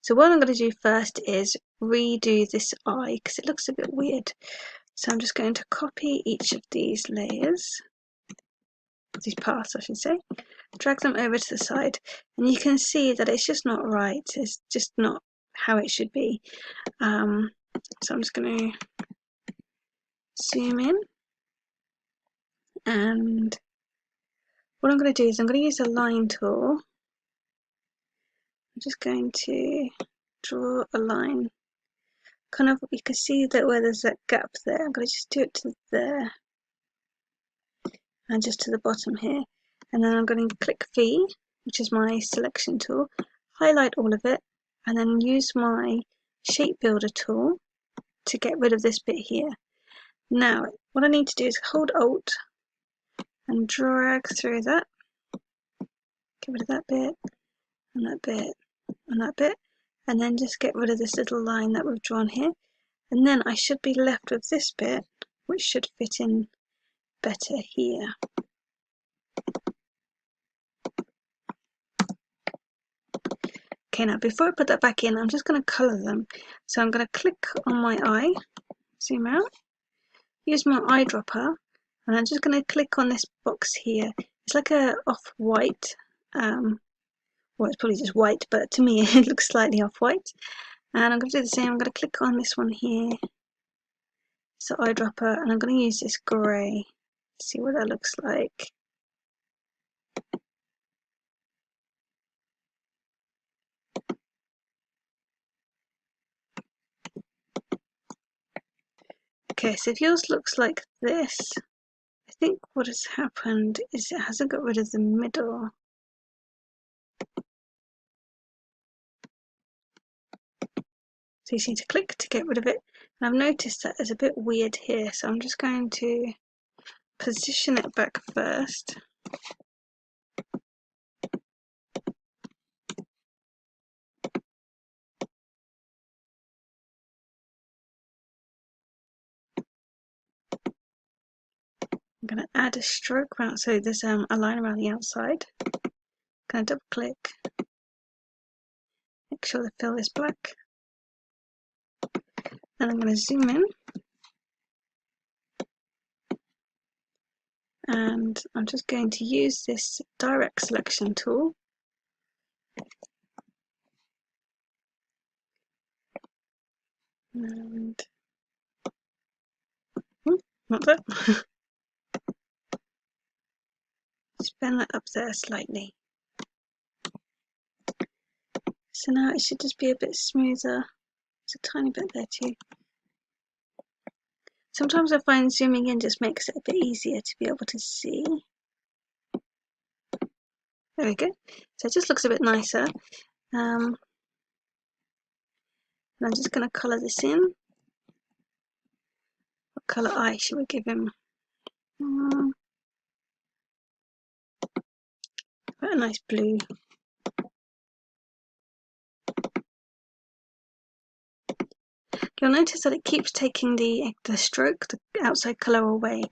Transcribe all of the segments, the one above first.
So what I'm going to do first is redo this eye because it looks a bit weird. So I'm just going to copy each of these layers, these paths I should say, drag them over to the side, and you can see that it's just not right. It's just not how it should be. So I'm just going to zoom in, and what I'm going to do is I'm going to use the line tool. I'm just going to draw a line. Kind of, you can see that where there's that gap there. I'm going to just do it to there, and just to the bottom here. And then I'm going to click V, which is my selection tool, highlight all of it, and then use my shape builder tool to get rid of this bit here. Now, what I need to do is hold Alt and drag through that, get rid of that bit, and that bit, and that bit, and then just get rid of this little line that we've drawn here. And then I should be left with this bit, which should fit in better here. Okay, now before I put that back in, I'm just going to colour them. So I'm going to click on my eye, zoom out, use my eyedropper, and I'm just going to click on this box here. It's like a off-white, well, it's probably just white, but to me it looks slightly off-white. And I'm going to do the same. I'm going to click on this one here, so eyedropper, and I'm going to use this grey. See what that looks like. Okay, so if yours looks like this, I think what has happened is it hasn't got rid of the middle. So you just need to click to get rid of it. And I've noticed that it's a bit weird here, so I'm just going to position it back first. I'm going to add a stroke around, so there's a line around the outside. I'm going to double click, make sure the fill is black. And I'm going to zoom in. And I'm just going to use this direct selection tool. And not that. Just bend that up there slightly. So now it should just be a bit smoother. It's a tiny bit there too. Sometimes I find zooming in just makes it a bit easier to be able to see. There we go. So it just looks a bit nicer. And I'm just going to colour this in. What colour eye should we give him? Quite a nice blue. You'll notice that it keeps taking the stroke, the outside colour away,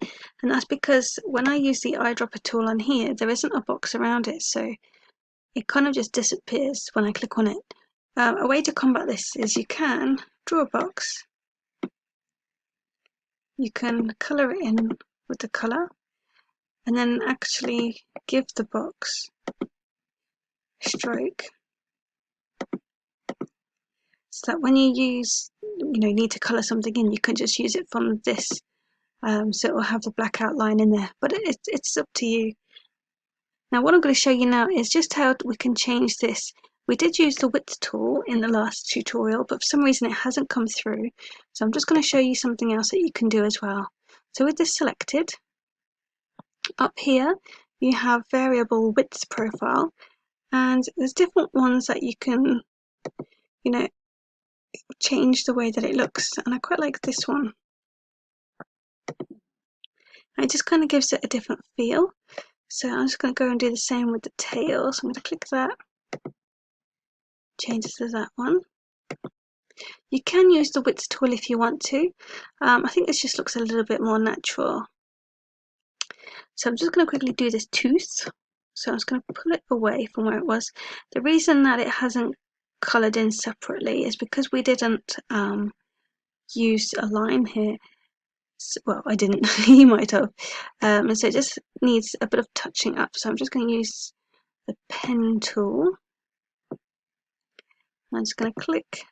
and that's because when I use the eyedropper tool on here, there isn't a box around it, so it kind of just disappears when I click on it. A way to combat this is you can draw a box, you can colour it in with the colour, and then actually give the box a stroke, so that when you need to colour something in, you can just use it from this, so it will have the black outline in there, but it's up to you. Now what I'm going to show you now is just how we can change this. We did use the width tool in the last tutorial, but for some reason it hasn't come through, so I'm just going to show you something else that you can do as well. So with this selected, up here you have variable width profile, and there's different ones that you can change the way that it looks, and I quite like this one. It just kind of gives it a different feel. So I'm just going to go and do the same with the tail. So I'm going to click that, change it to that one. You can use the width tool if you want to. I think this just looks a little bit more natural. So I'm just going to quickly do this tooth. So I'm just going to pull it away from where it was. The reason that it hasn't coloured in separately is because we didn't use a line here. Well, I didn't, you might have. And so it just needs a bit of touching up. So I'm just going to use the pen tool. I'm just going to click,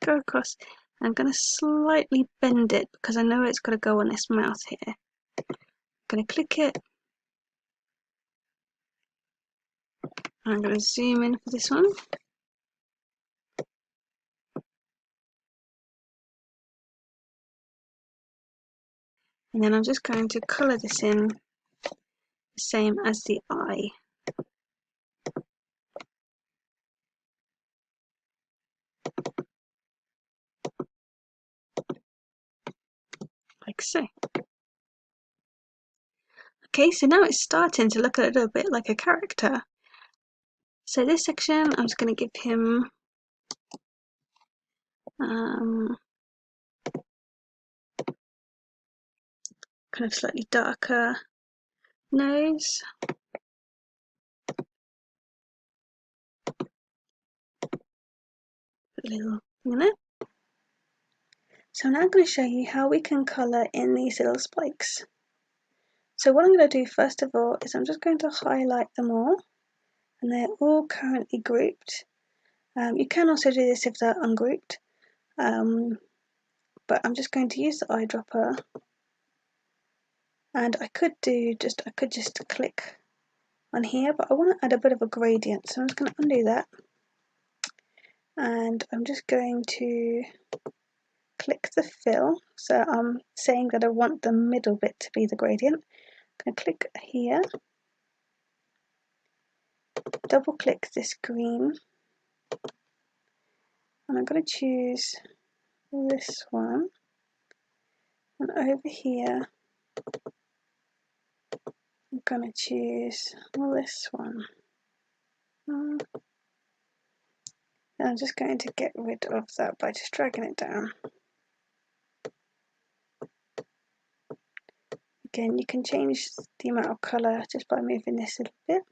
go across. I'm going to slightly bend it because I know it's got to go on this mouth here. I'm going to click it. I'm going to zoom in for this one. And then I'm just going to colour this in the same as the eye. Like so. Okay, so now it's starting to look a little bit like a character. So this section, I'm just going to give him kind of slightly darker nose. Put a little thing in it. So now I'm going to show you how we can colour in these little spikes. So what I'm going to do first of all is I'm just going to highlight them all, and they're all currently grouped. You can also do this if they're ungrouped, but I'm just going to use the eyedropper, and I could just click on here, but I want to add a bit of a gradient, so I'm just going to undo that, and I'm just going to click the fill. So I'm saying that I want the middle bit to be the gradient. I'm going to click here, double click this green, and I'm going to choose this one, and over here I'm going to choose this one. And I'm just going to get rid of that by just dragging it down. Again, you can change the amount of colour just by moving this a little bit.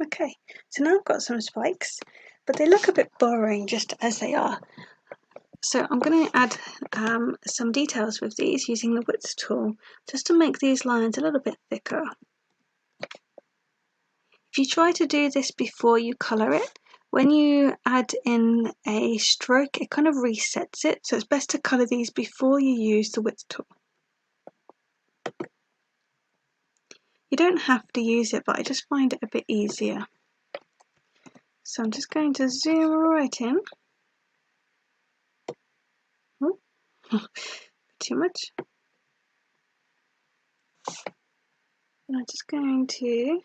Okay, so now I've got some spikes, but they look a bit boring just as they are. So I'm going to add some details with these using the width tool, just to make these lines a little bit thicker. If you try to do this before you colour it, when you add in a stroke, it kind of resets it, so it's best to colour these before you use the width tool. You don't have to use it, but I just find it a bit easier. So I'm just going to zoom right in. Oh, too much. And I'm just going to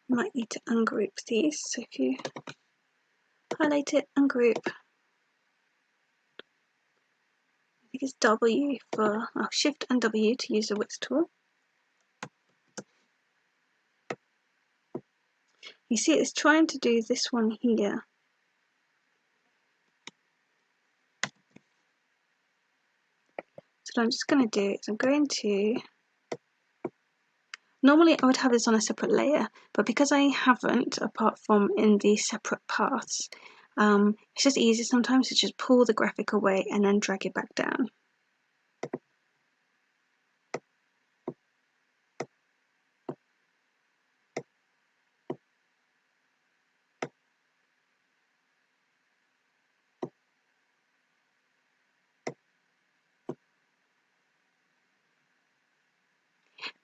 might need to ungroup these, so if you highlight it, ungroup, I think it's W for, Shift and W to use the width tool. You see it's trying to do this one here. So what I'm just going to do is I'm going to, normally I would have this on a separate layer, but because I haven't, apart from in the separate paths, it's just easier sometimes to just pull the graphic away and then drag it back down.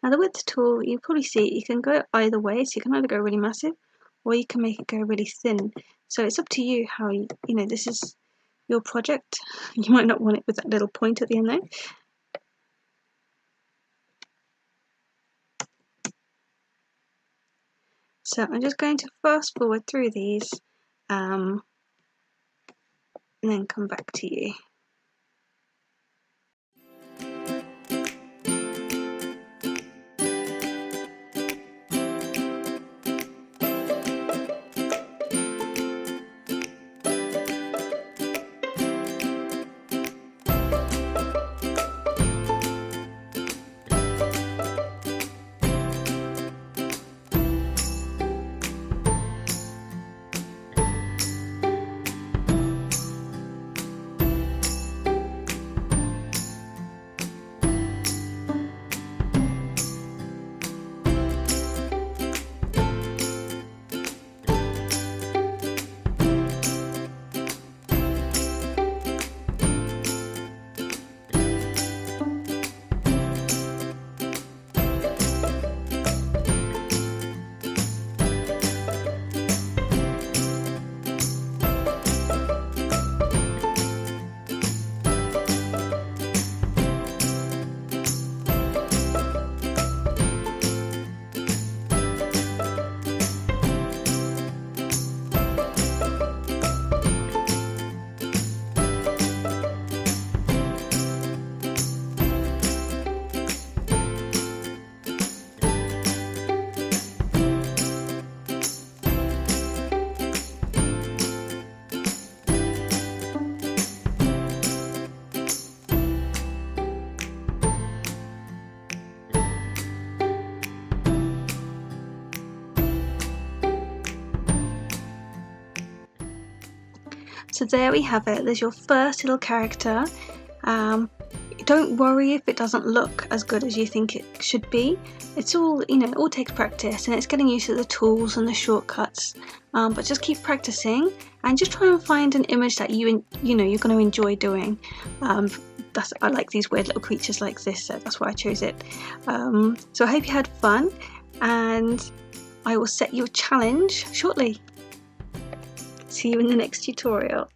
Now the width tool, you probably see you can go either way, so you can either go really massive or you can make it go really thin. So it's up to you how you know, this is your project. You might not want it with that little point at the end though. So I'm just going to fast forward through these and then come back to you. So there we have it. There's your first little character. Don't worry if it doesn't look as good as you think it should be. It's all, it all takes practice, and it's getting used to the tools and the shortcuts. But just keep practicing and just try and find an image that you're going to enjoy doing. I like these weird little creatures like this, so that's why I chose it. So I hope you had fun, and I will set you a challenge shortly. See you in the next tutorial.